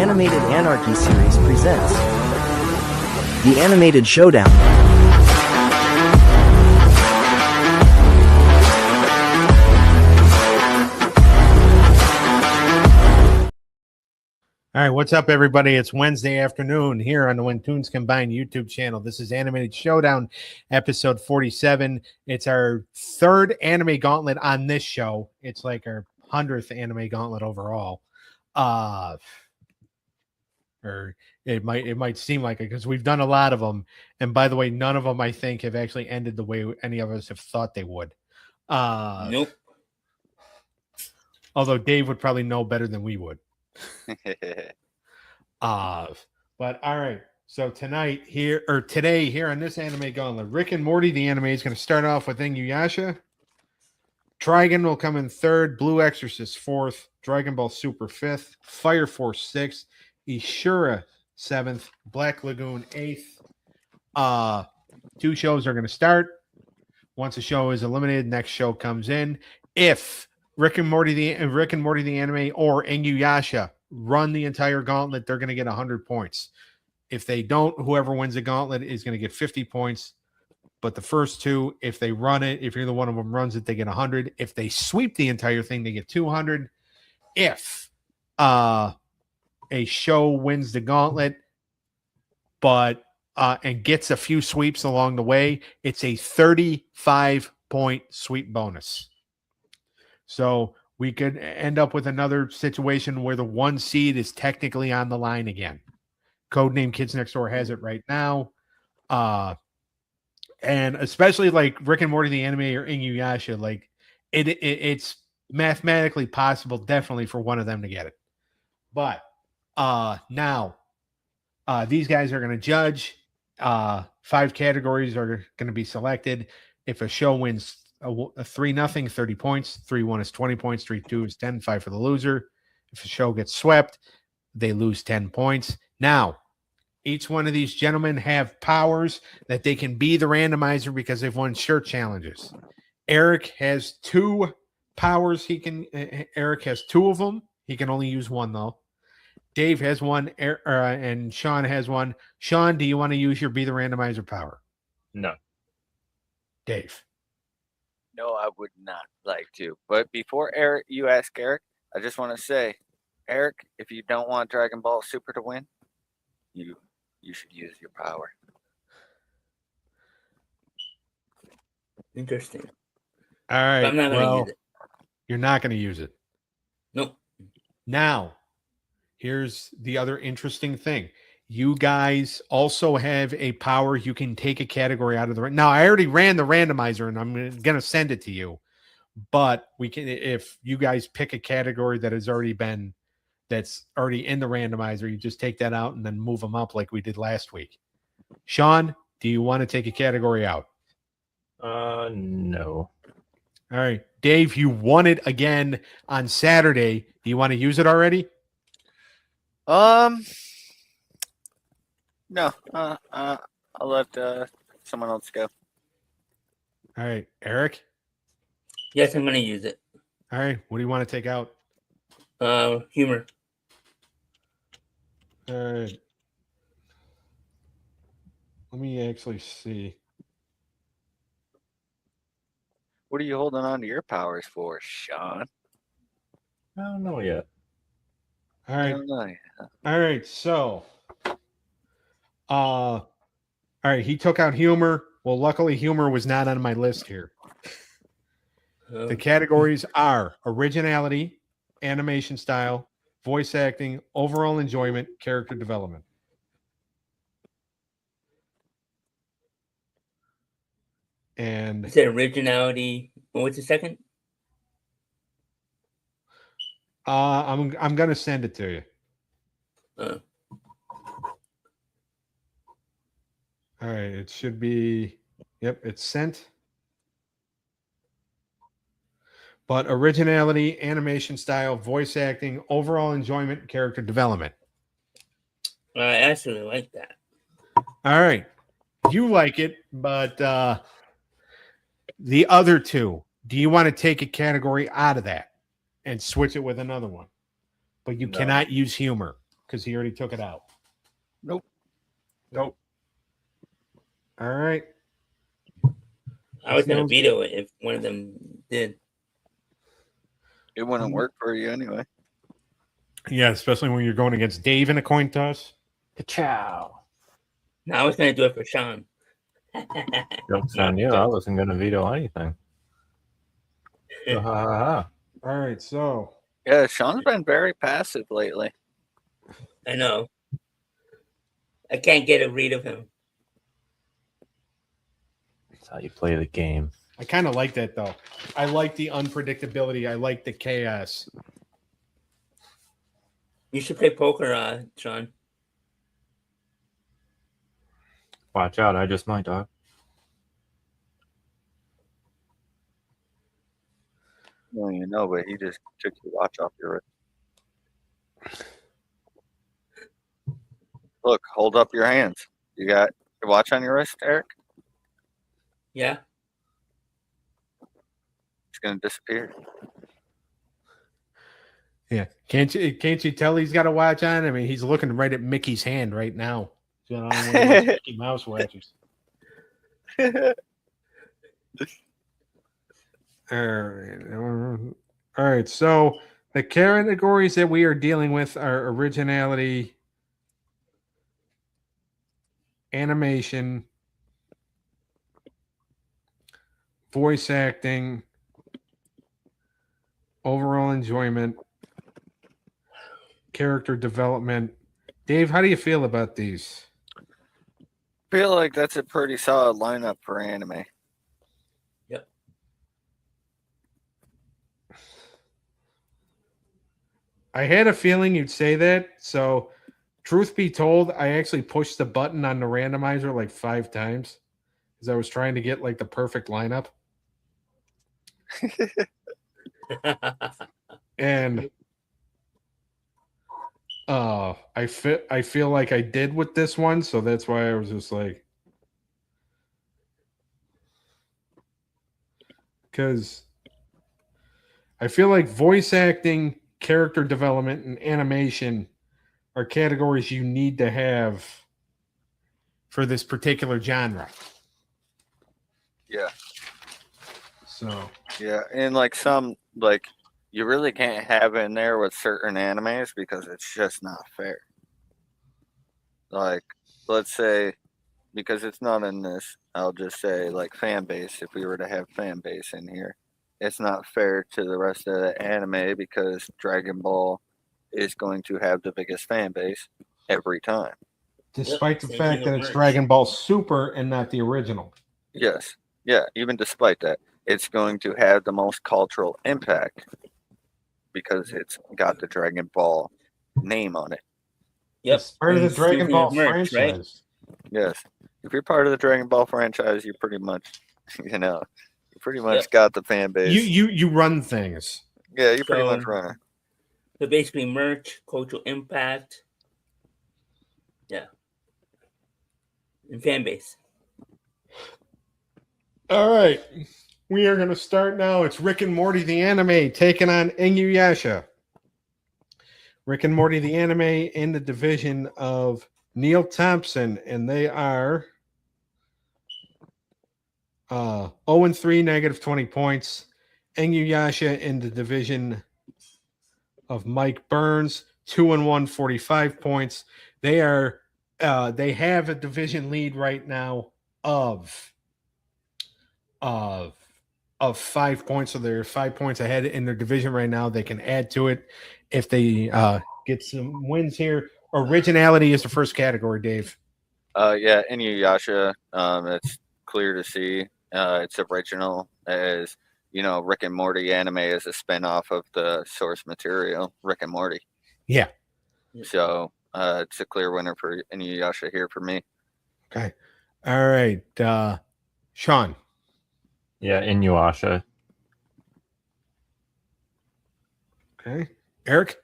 animated Anarchy series presents the animated Showdown. All right, what's up, everybody? It's Wednesday afternoon here on the When Toons Combine YouTube channel. This is Animated Showdown, episode 47. It's our third Anime Gauntlet on this show. It's like our 100th Anime Gauntlet overall. Or it might seem like it because we've done a lot of them. And by the way, none of them, I think, have actually ended the way any of us have thought they would. Nope. Although Dave would probably know better than we would. But all right, so today here on this Anime Gauntlet, Rick and Morty the anime is going to start off with Inuyasha. Trigun will come in third, Blue Exorcist fourth, Dragon Ball Super fifth, Fire Force sixth, Ishura seventh, Black Lagoon eighth. Two shows are going to start. Once a show is eliminated, next show comes in. If Rick and Morty the anime or Inuyasha run the entire gauntlet, they're going to get 100 points. If they don't, whoever wins the gauntlet is going to get 50 points. But the first two, if they run it, if either one of them runs it, they get 100. If they sweep the entire thing, they get 200. If a show wins the gauntlet, but and gets a few sweeps along the way, it's a 35-point sweep bonus. So we could end up with another situation where the one seed is technically on the line again. Codename Kids Next Door has it right now. And especially like Rick and Morty the anime or Inuyasha, like it's mathematically possible definitely for one of them to get it. But now these guys are going to judge. 5 categories are going to be selected. If a show wins a 3-0, 30 points, 3-1 is 20 points, 3-2 is 10, 5 for the loser. If a show gets swept, they lose 10 points. Now, each one of these gentlemen have powers that they can be the randomizer because they've won shirt challenges. Eric has 2 powers. Eric has 2 of them. He can only use 1 though. Dave has 1, and Sean has 1. Sean, do you want to use your be the randomizer power? No. Dave. No, I would not like to. But before you ask Eric, I just want to say, Eric, if you don't want Dragon Ball Super to win, you should use your power. Interesting. All right. But I'm not going to use it. You're not going to use it. Nope. Now, here's the other interesting thing. You guys also have a power. You can take a category out of the... Now, I already ran the randomizer, and I'm going to send it to you. But we can, if you guys pick a category that has already been... that's already in the randomizer, you just take that out and then move them up like we did last week. Sean, do you want to take a category out? No. All right. Dave, you won it again on Saturday. Do you want to use it already? No. I'll let someone else go. All right. Eric? Yes, I'm going to use it. All right. What do you want to take out? Humor. All right. Let me actually see. What are you holding on to your powers for, Sean? I don't know yet. All right. I don't know yet. All right. So, all right. He took out humor. Well, luckily, humor was not on my list here. The categories are originality, animation style, voice acting, overall enjoyment, character development. And I said originality. What's the second? I'm gonna send it to you. All right, it should be. Yep, it's sent. But originality, animation style, voice acting, overall enjoyment, character development. I actually like that. All right. You like it, but the other two, do you want to take a category out of that and switch it with another one? But you cannot use humor because he already took it out? Nope. Nope. All right. I was gonna No. veto it if one of them did. It wouldn't work for you anyway. Yeah, especially when you're going against Dave in a coin toss. Ka-chow. No, I was gonna do it for Sean. Joke's on you. I wasn't going to veto anything. Ha, ha, ha, ha. All right, so Yeah, Sean's been very passive lately. I know. I can't get a read of him. That's how you play the game. I kind of like that though. I like the unpredictability. I like the chaos. You should play poker, Sean. Watch out. I just might, dog. Well, you know, but he just took your watch off your wrist. Look, hold up your hands. You got your watch on your wrist, Eric? Yeah. It's gonna disappear. Yeah, can't you tell he's got a watch on? I mean, he's looking right at Mickey's hand right now. You know, one of those Mickey Mouse watches. All right. So the categories that we are dealing with are originality, animation, voice acting, overall enjoyment, character development. Dave, how do you feel about these? Feel like that's a pretty solid lineup for anime. Yep. I had a feeling you'd say that. So, truth be told, I actually pushed the button on the randomizer like 5 times because I was trying to get like the perfect lineup. And I feel like I did with this one, so that's why I was just like, because I feel like voice acting, character development, and animation are categories you need to have for this particular genre. Yeah. So Yeah, and like some like you really can't have it in there with certain animes because it's just not fair. Like, let's say, because it's not in this, I'll just say like fan base. If we were to have fan base in here, it's not fair to the rest of the anime because Dragon Ball is going to have the biggest fan base every time. despite the same fact thing that with it's merch. Dragon Ball Super and not the original. Yes. Yeah, even despite that, it's going to have the most cultural impact because it's got the Dragon Ball name on it. Yep. It's part of the And Dragon speaking Ball of merch, franchise. Yes. If you're part of the Dragon Ball franchise, you pretty much, you pretty much Yep. got the fan base. You run things. Yeah, you pretty So- much run it. So basically, merch, cultural impact. Yeah. And fan base. All right. We are going to start now. It's Rick and Morty the anime taking on Inuyasha. Rick and Morty the anime in the division of Neil Thompson, and they are 0-3, negative 20 points. Inuyasha in the division of Mike Burns, 2-1, 45 points. They are they have a division lead right now of 5 points. So they're 5 points ahead in their division right now. They can add to it if they get some wins here. Originality is the first category, Dave. Yeah, Inuyasha, it's clear to see. It's original as, Rick and Morty anime is a spinoff of the source material, Rick and Morty. Yeah. So it's a clear winner for Inuyasha here for me. Okay. All right. Sean. Yeah, Inuyasha. Okay. Eric.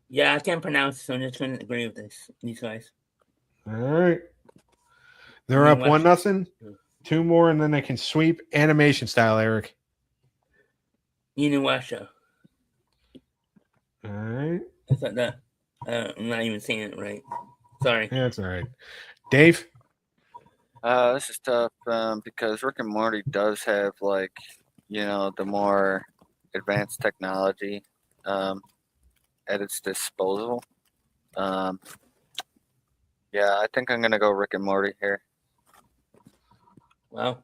Yeah, I can't pronounce it, so I'm just going to agree with these guys. All right. They're up 1-0. 2 more, and then they can sweep animation style, Eric. Inuyasha. All right. I thought that. I'm not even saying it right. Sorry. Yeah, that's all right. Dave? This is tough because Rick and Morty does have like, the more advanced technology at its disposal. Yeah, I think I'm gonna go Rick and Morty here. Wow.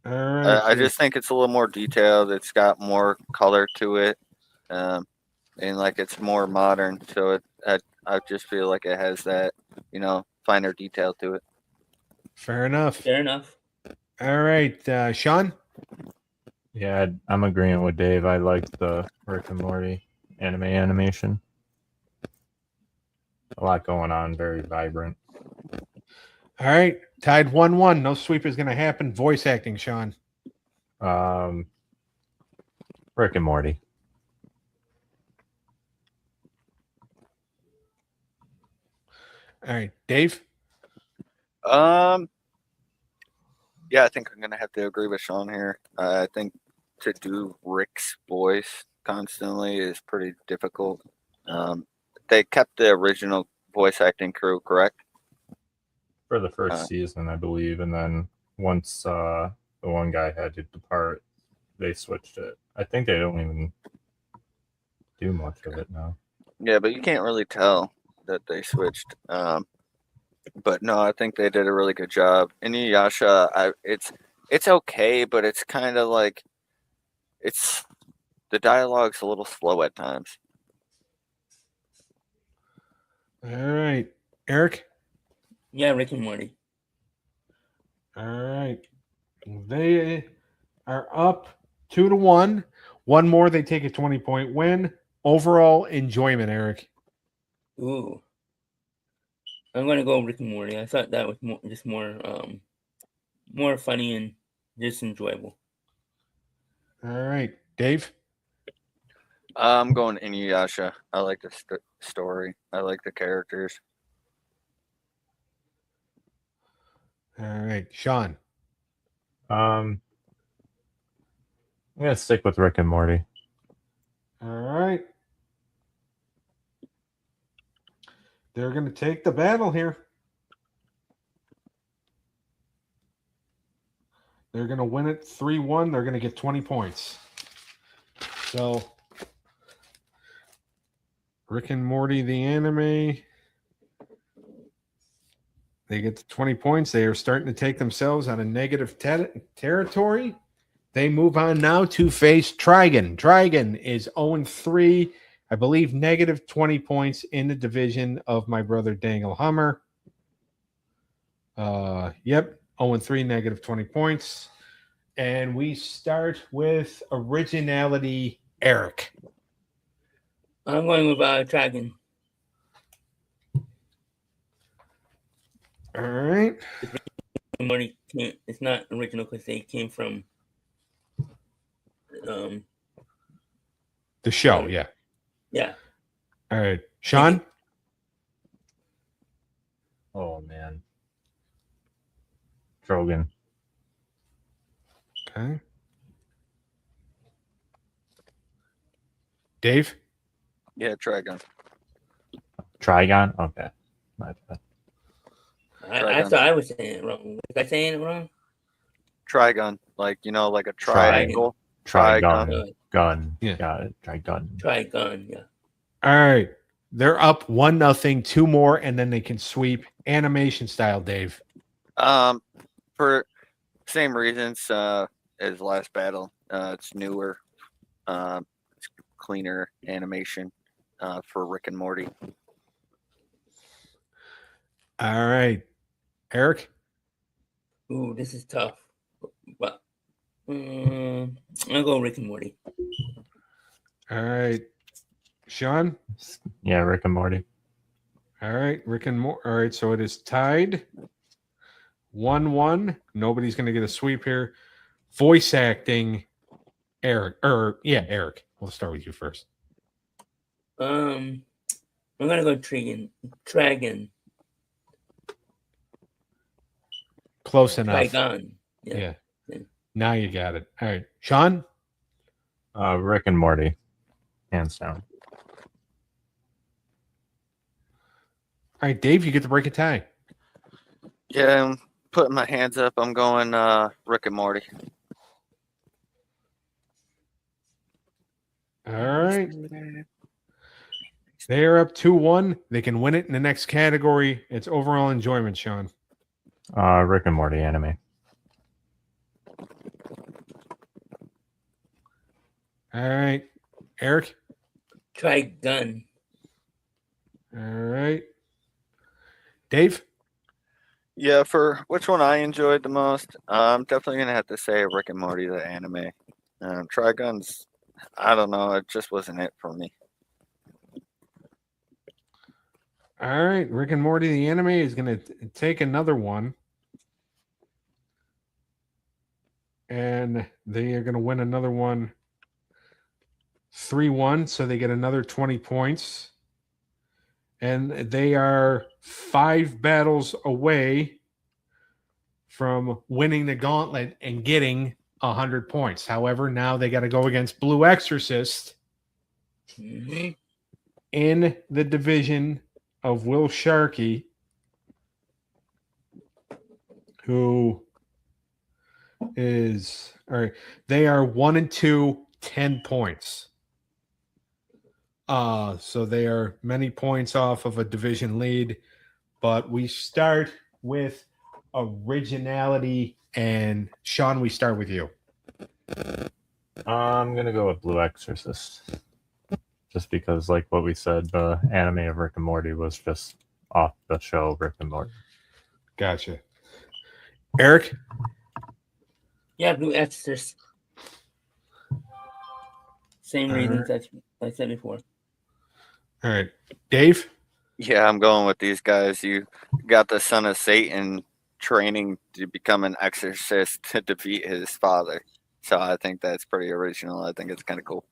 All right. I just think it's a little more detailed. It's got more color to it, and like it's more modern. So I just feel like it has that, finer detail to it. Fair enough. Fair enough. All right. Sean? Yeah, I'm agreeing with Dave. I like the Rick and Morty animation. A lot going on, very vibrant. All right. Tied 1-1. No sweep is going to happen. Voice acting, Sean. Rick and Morty. All right. Dave? Yeah, I think I'm gonna have to agree with Sean here. I think to do Rick's voice constantly is pretty difficult. They kept the original voice acting crew, correct? For the first season, I believe, and then once the one guy had to depart, they switched it. I think they don't even do much of it now. Yeah, but you can't really tell that they switched. But no, I think they did a really good job. Inuyasha, it's okay, but it's kind of like the dialogue's a little slow at times. All right. Eric? Yeah, Rick and Morty. All right. They are up 2-1. One more, they take a 20-point win. Overall enjoyment, Eric. Ooh. I'm gonna go Rick and Morty. I thought that was more funny and just enjoyable. All right. Dave? I'm going Inuyasha. I like the story. I like the characters. All right. Sean? I'm gonna stick with Rick and Morty. All right. They're going to take the battle here. They're going to win it 3-1. They're going to get 20 points. So, Rick and Morty, the anime, they get the 20 points. They are starting to take themselves out of negative territory. They move on now to face Trigun. Trigun is 0-3. I believe negative 20 points in the division of my brother Dangle Hummer. Yep, 0-3, negative 20 points. And we start with originality, Eric. I'm going with Trigun. All right. Morty it's not original because they came from the show, yeah. Yeah. All right. Sean? Oh, man. Trigun. Okay. Dave? Yeah, Trigun. Trigun? Okay. My bad. I thought I was saying it wrong. Was I saying it wrong? Trigun, like like a triangle. Trigun. Gun. Yeah. Got it. Trigun. Trigun, yeah. All right. They're up 1-0, 2 more, and then they can sweep. Animation style, Dave. For same reasons as last battle. It's newer, it's cleaner animation for Rick and Morty. All right. Eric? Ooh, this is tough. But I'll go Rick and Morty. All right. Sean? Yeah, Rick and Morty. All right. Rick and Morty. All right. So it is tied 1-1. Nobody's going to get a sweep here. Voice acting, Eric. Eric. We'll start with you first. I'm gonna go Trigun. Close enough. Trigun. Yeah. Now you got it. All right. Sean? Rick and Morty. Hands down. right, Dave, you get to break a tie. Yeah, I'm putting my hands up. I'm going Rick and Morty. All right. They are up 2-1. They can win it in the next category. It's overall enjoyment, Sean. Rick and Morty anime. All right. Eric? Trigun. All right. Dave? Yeah, for which one I enjoyed the most, I'm definitely gonna have to say Rick and Morty the anime. Trigun's, I don't know, it just wasn't it for me. All right. Rick and Morty, the anime, is going to take another one. And they are going to win another one 3-1. So they get another 20 points. And they are 5 battles away from winning the gauntlet and getting 100 points. However, now they got to go against Blue Exorcist in the division of Will Sharkey, who is, all right, they are 1-2, 10 points. So they are many points off of a division lead, but we start with originality, and Sean, we start with you. I'm gonna go with Blue Exorcist, just because, like what we said, the anime of Rick and Morty was just off the show Rick and Morty. Gotcha. Eric? Yeah, Blue Exorcist. Same All reasons that I said before. All right. Dave? Yeah, I'm going with these guys. You got the son of Satan training to become an exorcist to defeat his father. So I think that's pretty original. I think it's kind of cool.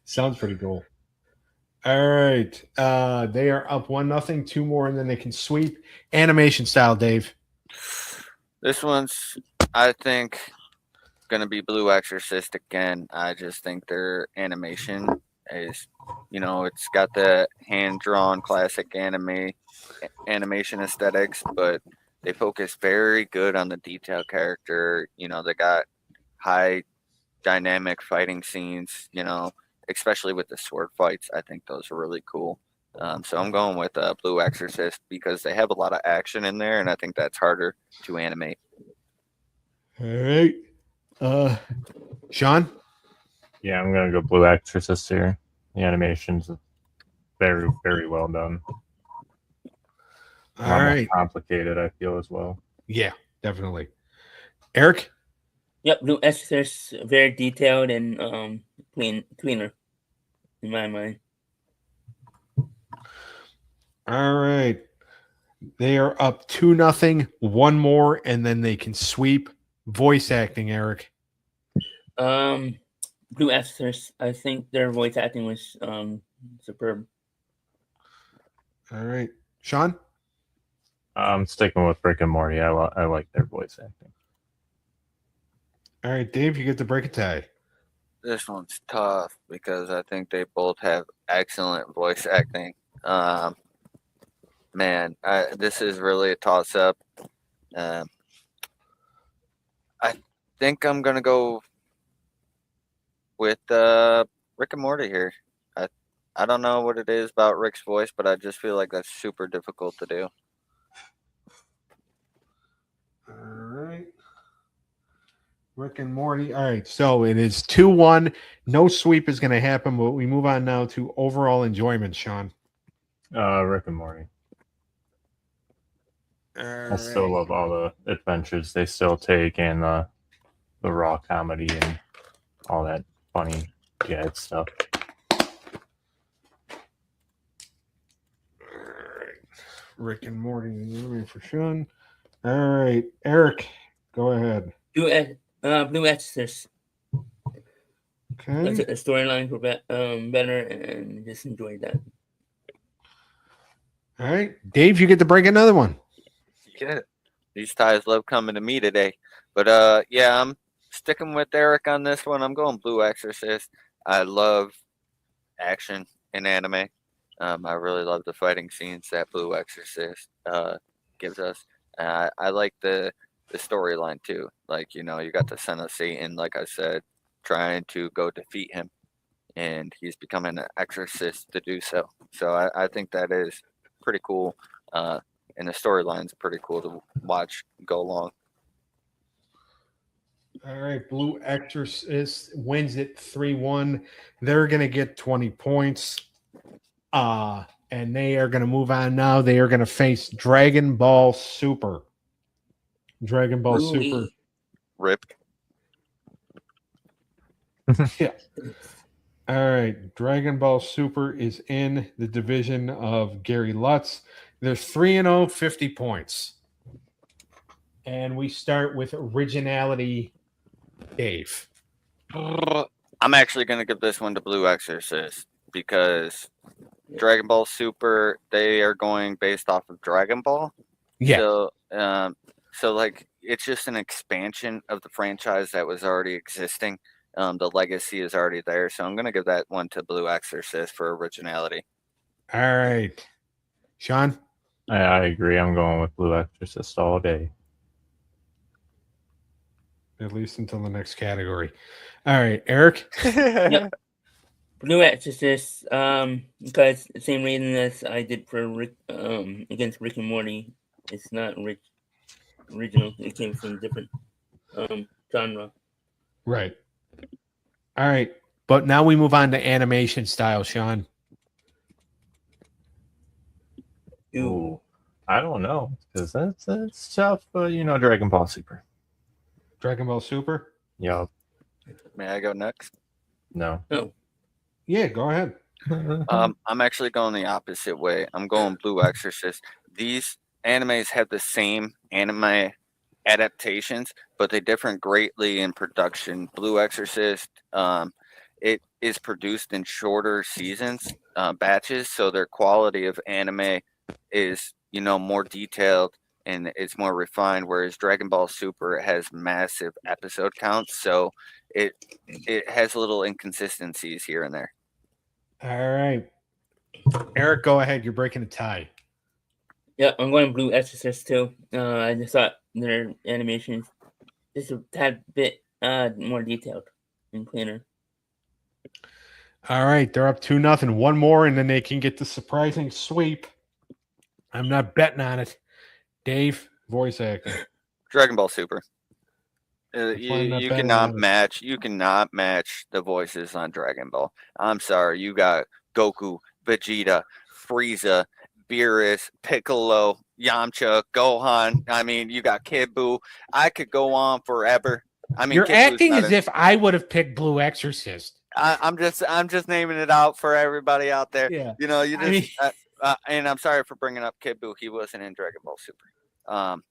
Sounds pretty cool. All right. They are up 1-0, 2 more, and then they can sweep. Animation style, Dave. This one's, I think, going to be Blue Exorcist again. I just think their animation is, it's got the hand-drawn classic animation aesthetics, but they focus very good on the detail character. They got high dynamic fighting scenes, especially with the sword fights. I think those are really cool. So I'm going with Blue Exorcist because they have a lot of action in there, and I think that's harder to animate. All right. Sean? Yeah, I'm gonna go Blue Exorcist here. The animation's very, very well done. All right. Complicated, I feel, as well. Yeah, definitely. Eric? Yep, Blue Exorcist, very detailed and cleaner, in my mind. All right. They are up 2-0, 1 more, and then they can sweep. Voice acting, Eric. Blue Exorcist, I think their voice acting was superb. All right. Sean? I'm sticking with Rick and Morty. I like their voice acting. All right, Dave, you get to break a tie. This one's tough because I think they both have excellent voice acting. This is really a toss-up. I think I'm going to go with Rick and Morty here. I don't know what it is about Rick's voice, but I just feel like that's super difficult to do. All right. Rick and Morty. All right. So it is 2-1. No sweep is going to happen, but we move on now to overall enjoyment, Sean. Rick and Morty. I still love all the adventures they still take and the raw comedy and all that funny gag stuff. All right. Rick and Morty for Sean. All right. Eric, go ahead. Blue Exorcist. Okay. The storylines were better, and just enjoyed that. All right. Dave, you get to break another one. Yeah, these ties love coming to me today. But I'm sticking with Eric on this one. I'm going Blue Exorcist. I love action in anime. I really love the fighting scenes that Blue Exorcist gives us. I like the storyline too. Like, you know, you got the son of Satan, like I said, trying to go defeat him, and he's becoming an exorcist to do so. So I think that is pretty cool. And the storyline's pretty cool to watch go along. All right, Blue Exorcist wins it 3-1. They're going to get 20 points. And they are going to move on now. They are going to face Dragon Ball Super. Dragon Ball Super. Rip. Yeah. All right. Dragon Ball Super is in the division of Gary Lutz. They're 3-0, 50 points. And we start with originality, Dave. I'm actually going to give this one to Blue Exorcist because Dragon Ball Super, they are going based off of Dragon Ball. Yeah. So like it's just an expansion of the franchise that was already existing. The legacy is already there, so I'm gonna give that one to Blue Exorcist for originality. All right, Sean. I agree. I'm going with Blue Exorcist all day. At least until the next category. All right, Eric. Yep. Blue Exorcist, because the same reason as I did for Rick, against Rick and Morty. It's not original. It came from different genre. Right. All right, but now we move on to animation style, Sean. Ooh, I don't know because that's tough. You know, Dragon Ball Super. Dragon Ball Super. Yeah. May I go next? No. Oh, Yeah, go ahead. I'm actually going the opposite way. I'm going Blue Exorcist. These animes have the same anime adaptations, but they differ greatly in production. Blue Exorcist, it is produced in shorter seasons, batches, so their quality of anime is, you know, more detailed and it's more refined. Whereas Dragon Ball Super has massive episode counts, so it has little inconsistencies here and there. All right, Eric, go ahead. You're breaking a tie. yeah, I'm going Blue Exorcist too. I just thought their animations just a tad bit more detailed and cleaner. All right, they're up 2-0. One more, and then they can get the surprising sweep. I'm not betting on it. Dave, voice acting. Dragon Ball Super. find that You better cannot than match. You cannot match the voices on Dragon Ball. I'm sorry. You got Goku, Vegeta, Frieza, Beerus, Piccolo, Yamcha, Gohan. I mean, you got Kid Buu. I could go on forever. I mean, You're Kid Buu's acting not as if I would have picked Blue Exorcist. I'm just naming it out for everybody out there. Yeah. You know, you I just mean- and I'm sorry for bringing up Kid Buu. He wasn't in Dragon Ball Super.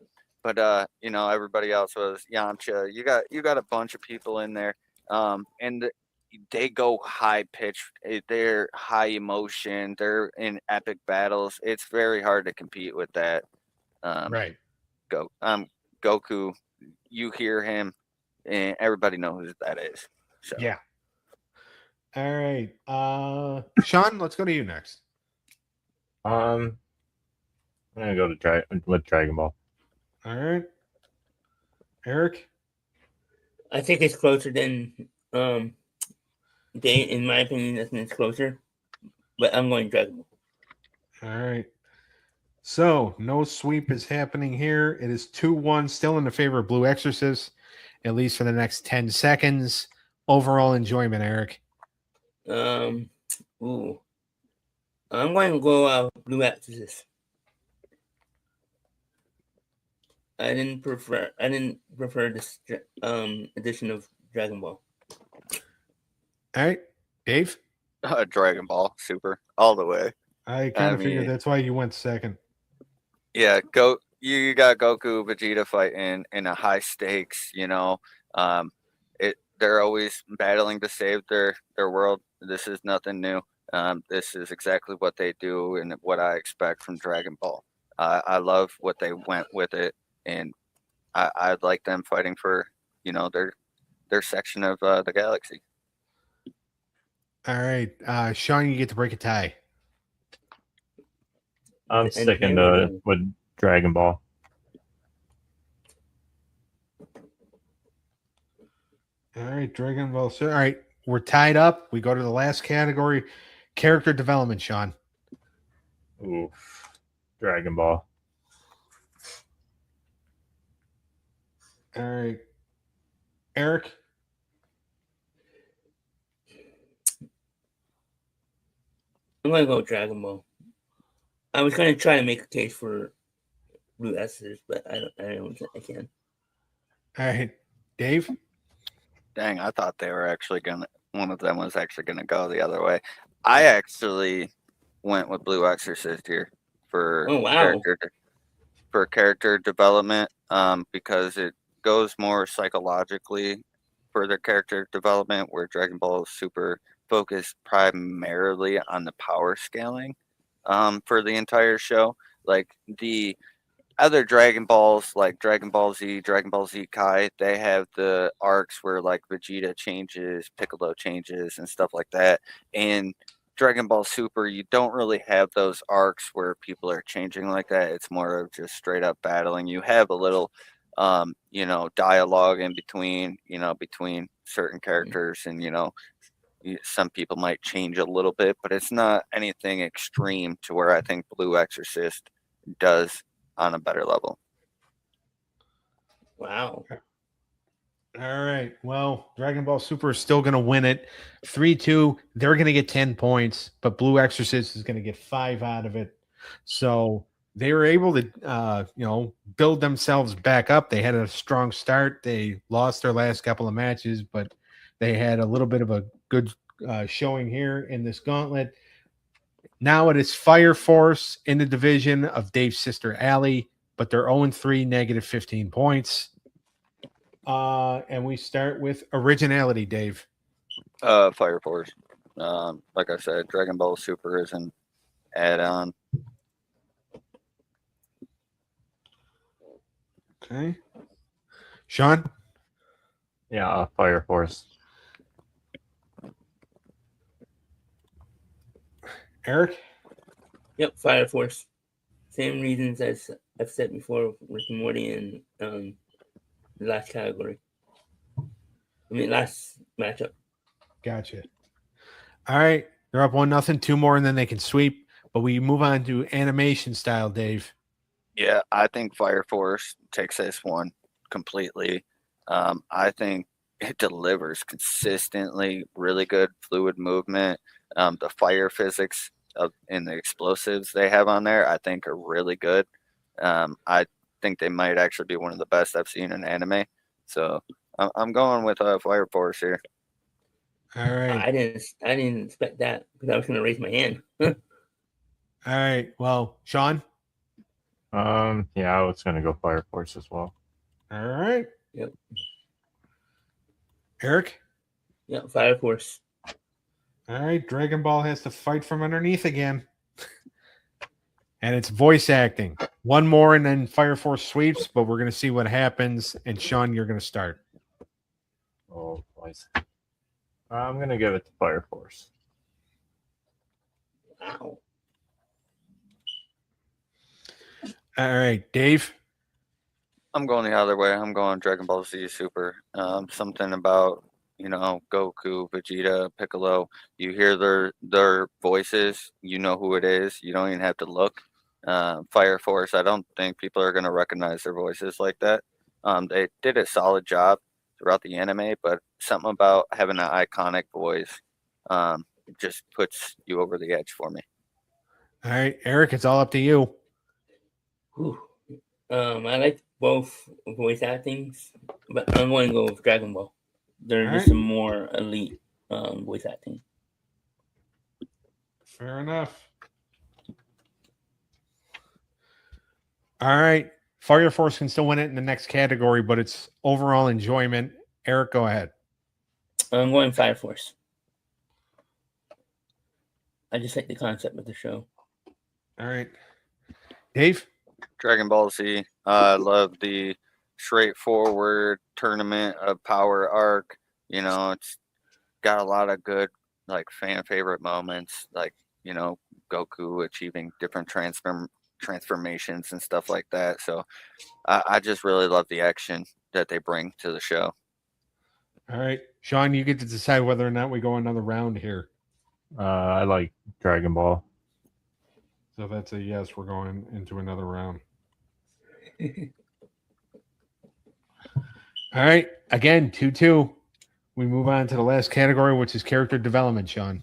But you know, everybody else was Yamcha. You got a bunch of people in there. And they go high pitch. They're high emotion. They're in epic battles. It's very hard to compete with that. Right. Goku. You hear him, and everybody knows who that is. So Yeah. All right. Sean, let's go to you next. I'm gonna go to with Dragon Ball. All right. Eric? I think it's closer than they, in my opinion, I think it's closer. But I'm going Dragon Ball. All right. So no sweep is happening here. It is 2-1, still in the favor of Blue Exorcist, at least for the next 10 seconds. Overall enjoyment, Eric. Ooh. I'm going to go Blue Exorcist. I didn't prefer this edition of Dragon Ball. All right. Dave? Dragon Ball Super all the way. I kind of mean- figured that's why you went second. Yeah, you got Goku, Vegeta fighting in a high stakes, you know. They're always battling to save their world. This is nothing new. This is exactly what they do and what I expect from Dragon Ball. I love what they went with it, and I like them fighting for, you know, their section of the galaxy. All right. Sean, you get to break a tie. I'm And sticking Hammer, to with Dragon Ball. All right, Dragon Ball. All right, we're tied up. We go to the last category, character development. Sean. Oof. Dragon Ball. All right, Eric. I'm gonna go with Dragon Ball. I was gonna try to make a case for Blue Exorcist, but I don't think I can. All right, Dave. Dang, I thought they were actually gonna. One of them was actually gonna go the other way. I actually went with Blue Exorcist here for Oh wow! character development. Because it goes more psychologically for their character development, where Dragon Ball is super focused primarily on the power scaling. For the entire show, like the other Dragon Balls, like Dragon Ball Z, Dragon Ball Z Kai, they have the arcs where like Vegeta changes, Piccolo changes, and stuff like that. And Dragon Ball Super, you don't really have those arcs where people are changing like that. It's more of just straight up battling. You have a little, dialogue in between, between certain characters, and some people might change a little bit, but it's not anything extreme to where I think Blue Exorcist does on a better level. Wow! All right. Well, Dragon Ball Super is still going to win it. 3-2. They're going to get 10 points, but Blue Exorcist is going to get 5 out of it. So they were able to, build themselves back up. They had a strong start. They lost their last couple of matches, but they had a little bit of a good showing here in this gauntlet. Now it is Fire Force in the division of Dave's sister Allie, but they're 0-3, negative 15 points. And we start with originality, Dave. Fire Force. Like I said, Dragon Ball Super is an add-on. Okay. Sean? Yeah, Fire Force. Eric? Yep, Fire Force. Same reasons as I've said before with Rick and Morty and the last category. Last matchup. Gotcha. All right. They're up 1-0. 2 more, and then they can sweep. But we move on to animation style, Dave. Yeah, I think Fire Force takes this one completely. I think it delivers consistently, really good fluid movement. The fire physics and the explosives they have on there, I think, are really good. I think they might actually be one of the best I've seen in anime. So I'm going with Fire Force here. All right. I didn't expect that because I was going to raise my hand. All right. Well, Sean? Yeah, I was gonna go Fire Force as well. All right. Yep. Eric? Yep, Fire Force. All right. Dragon Ball has to fight from underneath again. And it's voice acting. One more, and then Fire Force sweeps, but we're going to see what happens. And Sean, you're going to start. Oh, boys. I'm gonna give it to Fire Force. Wow. All right. Dave? I'm going the other way. I'm going Dragon Ball Z Super. Something about Goku, Vegeta, Piccolo. You hear their voices. You know who it is. You don't even have to look. Fire Force. I don't think people are going to recognize their voices like that. They did a solid job throughout the anime, but something about having an iconic voice just puts you over the edge for me. All right. Eric, it's all up to you. Whew. I like both voice actings, but I'm going to go with Dragon Ball. They're just a more elite voice acting. Fair enough. All right. Fire Force can still win it in the next category, but it's overall enjoyment. Eric, go ahead. I'm going Fire Force. I just like the concept of the show. All right. Dave? Dragon Ball Z. I love the straightforward tournament of power arc. It's got a lot of good fan favorite moments, Goku achieving different transformations and stuff like that. So I just really love the action that they bring to the show. All right, Sean, you get to decide whether or not we go another round here. I like Dragon Ball. So that's a yes. We're going into another round. All right, again, 2-2. We move on to the last category, which is character development, Sean.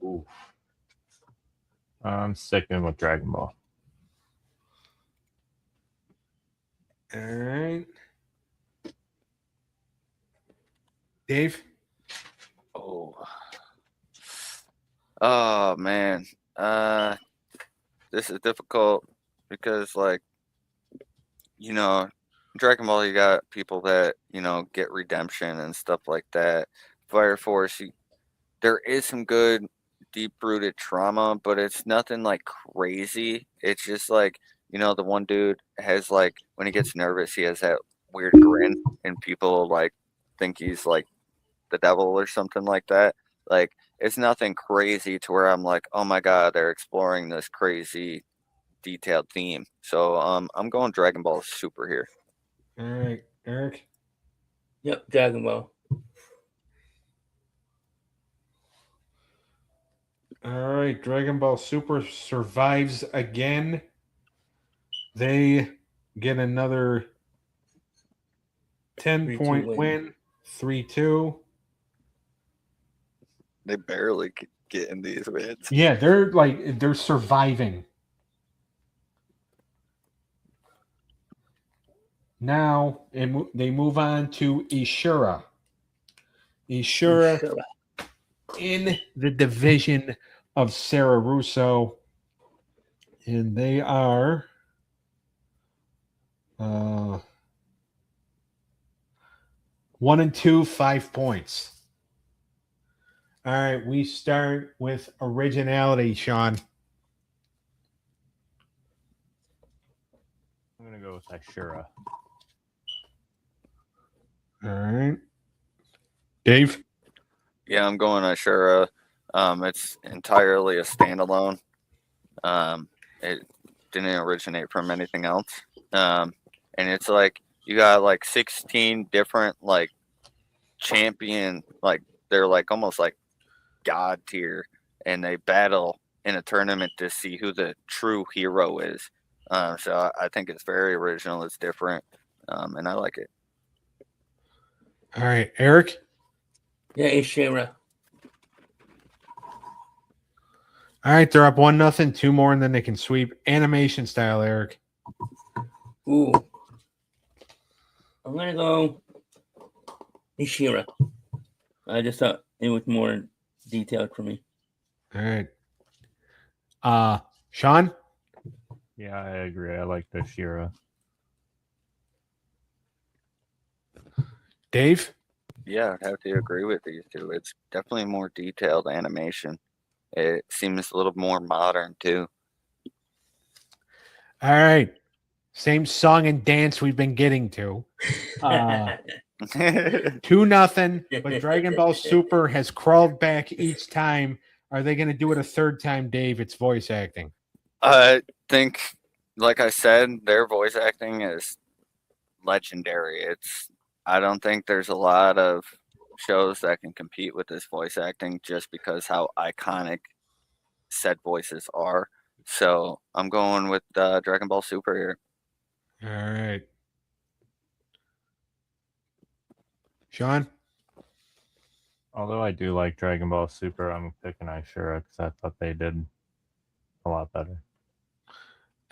Ooh. I'm sticking with Dragon Ball. All right. Dave? Oh man. This is difficult because Dragon Ball, you got people that, get redemption and stuff like that. Fire Force, there is some good deep-rooted trauma, but it's nothing like crazy. It's just the one dude has when he gets nervous, he has that weird grin, and people think he's the devil or something like that. It's nothing crazy to where I'm like, oh my god, they're exploring this crazy detailed theme. So I'm going Dragon Ball Super here. All right, Eric? Yep, Dragon Ball. All right, Dragon Ball Super survives again. They get another 10-point win, 3-2. They barely get in these wins. Yeah, they're surviving. Now they move on to Ishura. Ishura in the division of Sarah Russo, and they are 1-2, 5 points. All right, we start with originality, Sean. I'm gonna go with Ishura. All right, Dave. Yeah, I'm going Ishura. It's entirely a standalone. It didn't originate from anything else. And it's you got 16 different champion, they're almost god tier, and they battle in a tournament to see who the true hero is. So I think it's very original. It's different, and I like it. All right, Eric. Yeah, Ishura. All right, they're up 1-0, 2 more, and then they can sweep. Animation style, Eric. Ooh. I'm gonna go Ishura. I just thought it was more detailed for me. All right. Sean? Yeah, I agree. I like Ishura. Dave? Yeah, I'd have to agree with these two. It's definitely more detailed animation. It seems a little more modern too. All right. Same song and dance we've been getting to. 2-0, but Dragon Ball Super has crawled back each time. Are they going to do it a third time, Dave? It's voice acting. I think, like I said, their voice acting is legendary. I don't think there's a lot of shows that can compete with this voice acting just because how iconic said voices are. So I'm going with Dragon Ball Super here. All right. Sean? Although I do like Dragon Ball Super, I'm picking Ishura because I thought they did a lot better.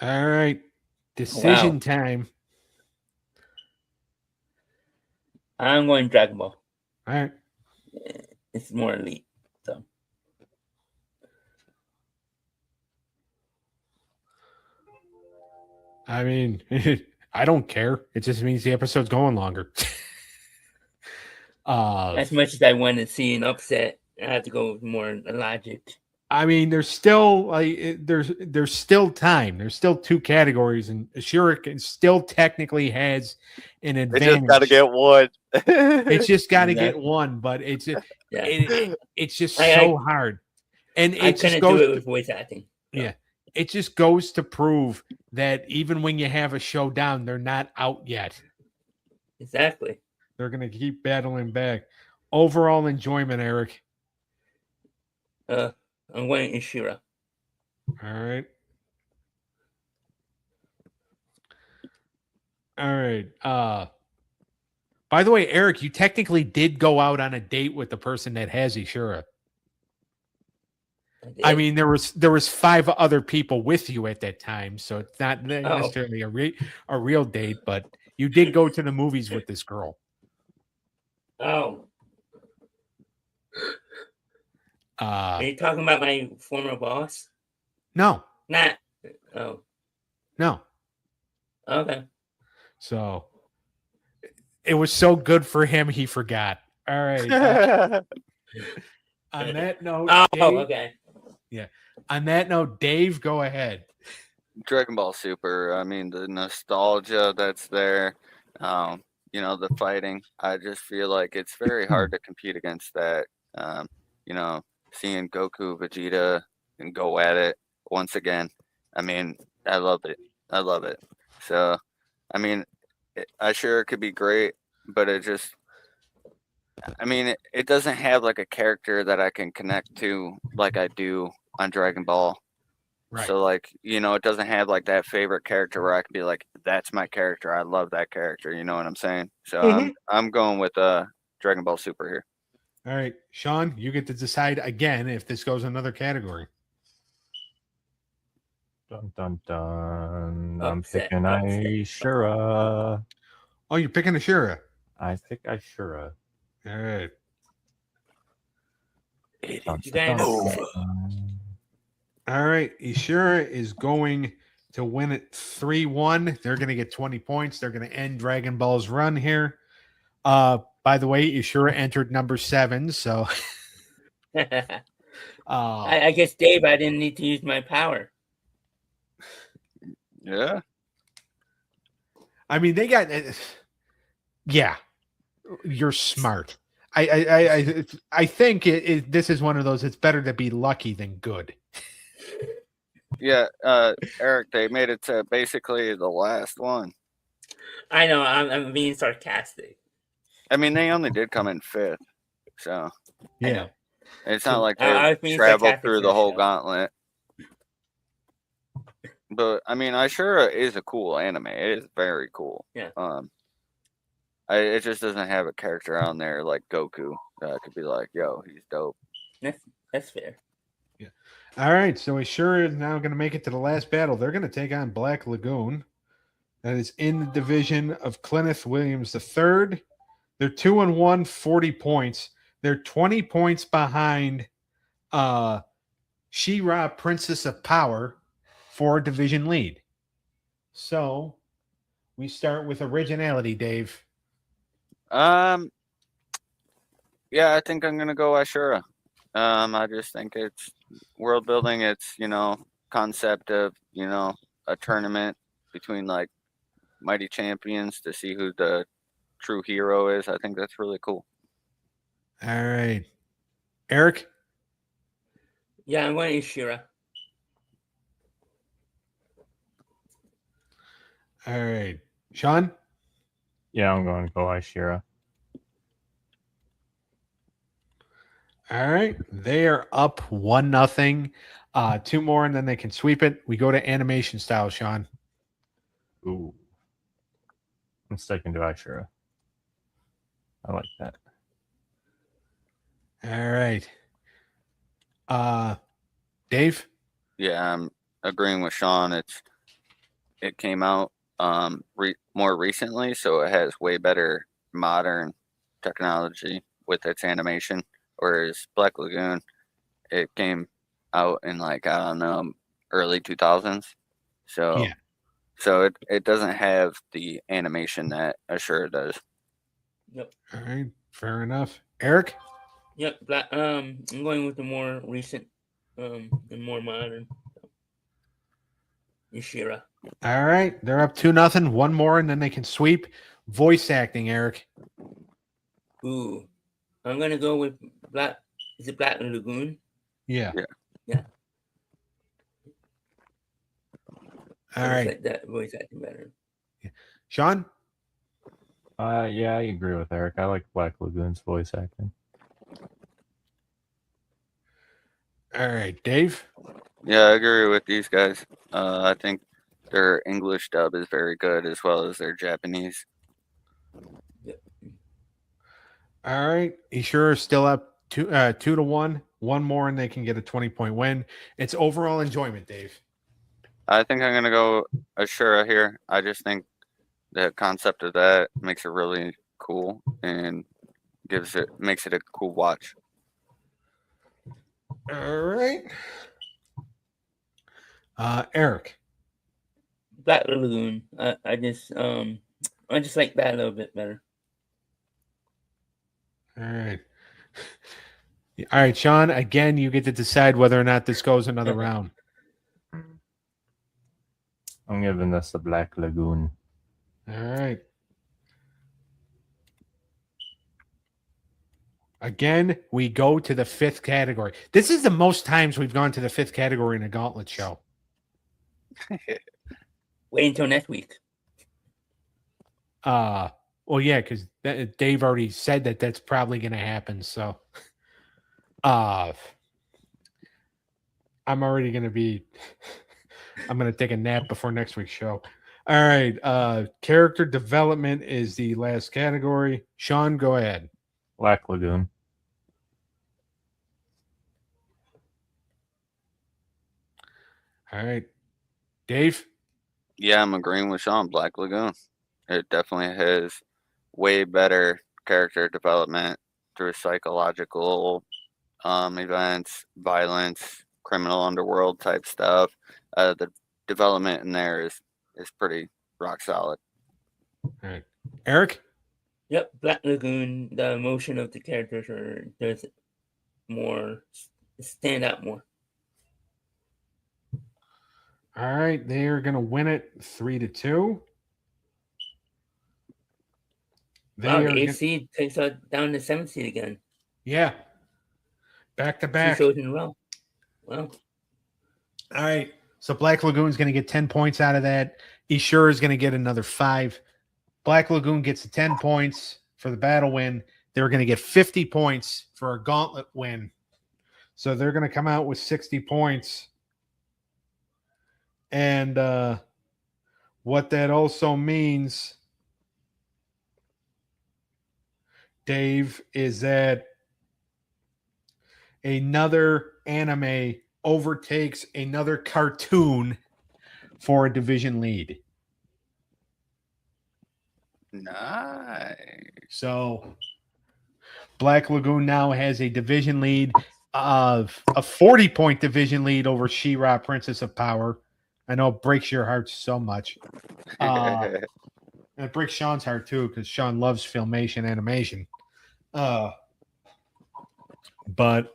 All right. Decision time. I'm going Dragon Ball. All right. It's more elite. So I mean, I don't care. It just means the episode's going longer. as much as I want to see an upset, I have to go with more logic. I mean, there's still there's still time. There's still 2 categories, and Ishura still technically has an advantage. They just got to get one. It's just got to get one, but it's just so hard. And I it just couldn't goes do it with voice acting. yeah. It just goes to prove that even when you have a showdown, they're not out yet. Exactly. They're going to keep battling back. Overall enjoyment, Eric. I'm going Ishura. All right. All right. By the way, Eric, you technically did go out on a date with the person that has Ishura. I mean, there was 5 other people with you at that time, so it's not necessarily a real date, but you did go to the movies with this girl. Oh, are you talking about my former boss? No, Not. Oh, no. okay. So it was so good for him, he forgot. All right. On that note, Oh, Dave, okay. yeah. On that note, Dave, go ahead. Dragon Ball Super. I mean, the nostalgia that's there. You know, the fighting. I just feel like it's very hard to compete against that. You know, seeing Goku, Vegeta, and go at it once again. I mean, I love it. I love it. So, I mean, I sure it could be great, but it just. I mean, it doesn't have like a character that I can connect to like I do on Dragon Ball. Right. So like, you know, it doesn't have like that favorite character where I can be like, that's my character. I love that character. You know what I'm saying? So I'm going with Dragon Ball Super here. All right, Sean, you get to decide again if this goes another category. Dun dun dun. Upset, I'm picking upset. Ishura. Oh, you're picking Ashura. I pick Ishura. All right. You guys upset. All right. Ishura is going to win it 3-1. They're going to get 20 points. They're going to end Dragon Ball's run here. By the way, Ishura entered number 7. So I guess, Dave, I didn't need to use my power. Yeah. I mean, they got yeah. You're smart. I think this is one of those. It's better to be lucky than good. Yeah, Eric, they made it to basically the last one. I know, I'm being sarcastic. I mean, they only did come in 5th. So Yeah. it's not like I they was being traveled sarcastic through for the the whole show. gauntlet. But I mean, Ishura is a cool anime. It is very cool. Yeah. It just doesn't have a character on there like Goku that could be like, yo, he's dope. That's fair. Yeah. All right. So Ishura is now going to make it to the last battle. They're going to take on Black Lagoon. That is in the division of Kenneth Williams III. They're 2-1, 40 points. They're 20 points behind She-Ra, Princess of Power, for a division lead. So we start with originality, Dave. Yeah, I think I'm gonna go Ishura. I just think it's world building. It's, you know, concept of, you know, a tournament between like mighty champions to see who the true hero is. I think that's really cool. All right. Eric? Yeah, I'm going Ishura. All right. Sean? Yeah, I'm going to go Ishura. All right. They are up 1-0. 2 more and then they can sweep it. We go to animation style, Sean. Ooh. I'm sticking to Ishura. I like that. All right. Dave? Yeah, I'm agreeing with Sean. It came out more recently, so it has way better modern technology with its animation. Whereas Black Lagoon, it came out in like, I don't know, early 2000s. So Yeah. so it doesn't have the animation that Ashura does. Yep. All right. Fair enough. Eric? Yep. I'm going with the more recent, and more modern. Ishura. All right. They're up 2-0. 1 more and then they can sweep. Voice acting, Eric. Ooh. I'm gonna go with Black. Is it Black Lagoon? Yeah. All I just right, like that voice acting better. Sean. Yeah, I agree with Eric. I like Black Lagoon's voice acting. All right, Dave. Yeah, I agree with these guys. I think their English dub is very good as well as their Japanese. All right, Ishura still up 2-1. One more, and they can get a 20-point win. It's overall enjoyment, Dave. I think I'm gonna go Ashura here. I just think the concept of that makes it really cool and makes it a cool watch. All right, Eric. Black Lagoon. I just like that a little bit better. All right. All right, Sean. Again, you get to decide whether or not this goes another round. I'm giving this the Black Lagoon. All right. Again, we go to the 5th category. This is the most times we've gone to the 5th category in a Gauntlet show. Wait until next week. Well, yeah, because Dave already said that that's probably going to happen. So, I'm already going to be. I'm going to take a nap before next week's show. All right. Character development is the last category. Sean, go ahead. Black Lagoon. All right, Dave. Yeah, I'm agreeing with Sean. Black Lagoon. It definitely has way better character development through psychological events, violence, criminal underworld type stuff. The development in there is pretty rock solid. All right, Eric. Yep, Black Lagoon. The emotion of the characters does more stand out more. All right, they are going to win it 3-2. Wow, the 8th seed takes out down the 7th seed again. Yeah. Back to 2 back. shows in a row. Wow. All right. So Black Lagoon's going to get 10 points out of that. Ishura is going to get another 5. Black Lagoon gets 10 points for the battle win. They're going to get 50 points for a Gauntlet win. So they're going to come out with 60 points. And what that also means, Dave, is that another anime overtakes another cartoon for a division lead. Nice. So Black Lagoon now has a division lead of a 40-point division lead over She-Ra, Princess of Power. I know it breaks your heart so much. And it breaks Sean's heart too, because Sean loves filmation animation. But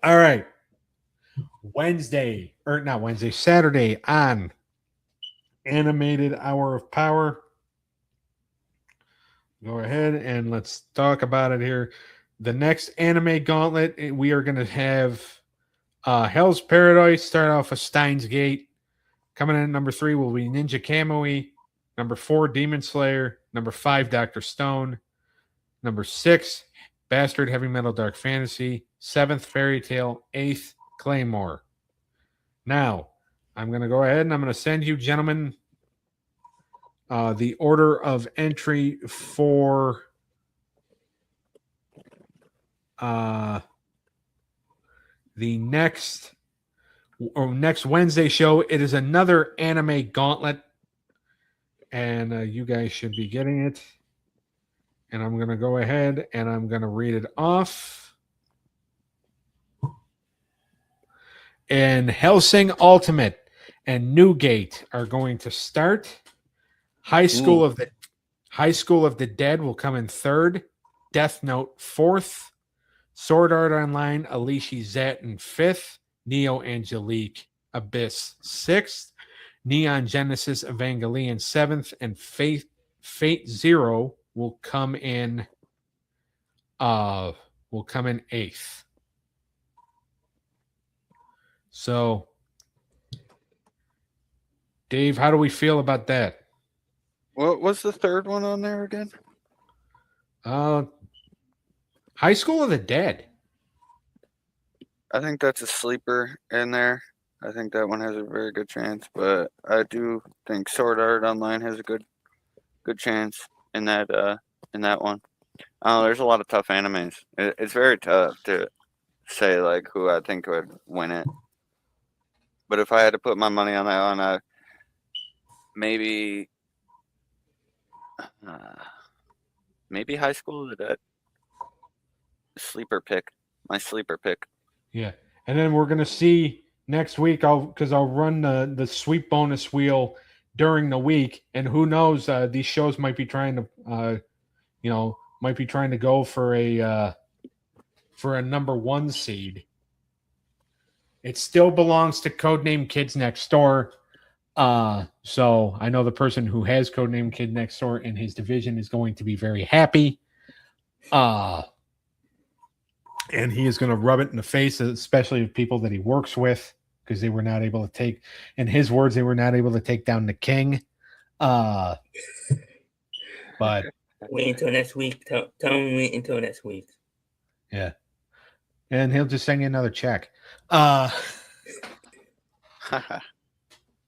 all right. Saturday on Animated Hour of Power. Go ahead and let's talk about it here. The next Anime Gauntlet, we are going to have Hell's Paradise start off with Steins Gate. Coming in at number 3 will be Ninja Kamui. Number 4, Demon Slayer. Number 5, Dr. Stone. Number 6, Bastard Heavy Metal Dark Fantasy. 7th, Fairy Tail. 8th, Claymore. Now, I'm going to go ahead and I'm going to send you gentlemen the order of entry for the next Wednesday show. It is another Anime Gauntlet, and you guys should be getting it. And I'm going to go ahead and I'm going to read it off. And Hellsing Ultimate and Newgate are going to start. High School of the Dead will come in 3rd. Death Note 4th. Sword Art Online, Alicia Zet in 5th. Neo Angelique Abyss 6th. Neon Genesis Evangelion 7th. And Fate Zero will come in 8th. So Dave, how do we feel about that? What was the third one on there again? High School of the Dead. I think that's a sleeper in there. I think that one has a very good chance, but I do think Sword Art Online has a good chance in that one. There's a lot of tough animes. It's very tough to say like who I think would win it. But if I had to put my money on that one, maybe High School of the Dead. Sleeper pick. My sleeper pick. Yeah. And then we're going to see next week, I'll run the sweep bonus wheel during the week. And who knows, these shows might be trying to, go for a number 1 seed. It still belongs to Codename Kids Next Door. So I know the person who has Codename Kid Next Door in his division is going to be very happy. And he is going to rub it in the face, especially of people that he works with, because they were not able to take, in his words, they were not able to take down the king. But wait until next week. Tell him wait until next week. Yeah. And he'll just send you another check. But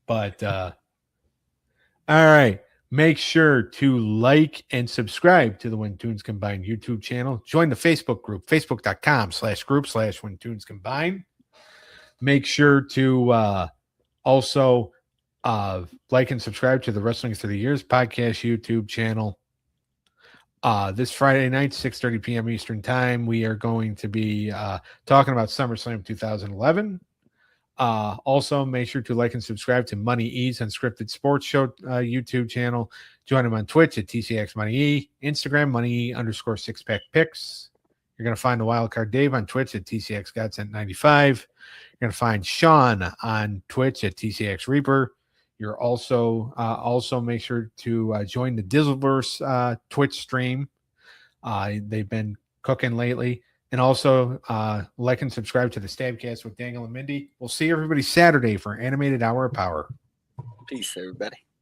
all right. Make sure to like and subscribe to the When Tunes Combine YouTube channel. Join the Facebook group, facebook.com/group/When Tunes Combine. Make sure to also like and subscribe to the Wrestling Through the Years podcast YouTube channel. This Friday night, 6:30 p.m. Eastern Time, we are going to be talking about SummerSlam 2011. Also, make sure to like and subscribe to Money E's Unscripted Sports Show YouTube channel. Join them on Twitch at TCX Money E, Instagram Money_6pack Picks. You're going to find the Wildcard Dave on Twitch at TCX Godsent95. You're going to find Sean on Twitch at TCX Reaper. You're also make sure to join the Dizzleverse Twitch stream. They've been cooking lately. And also like and subscribe to the Stabcast with Daniel and Mindy. We'll see everybody Saturday for Animated Hour of Power. Peace, everybody.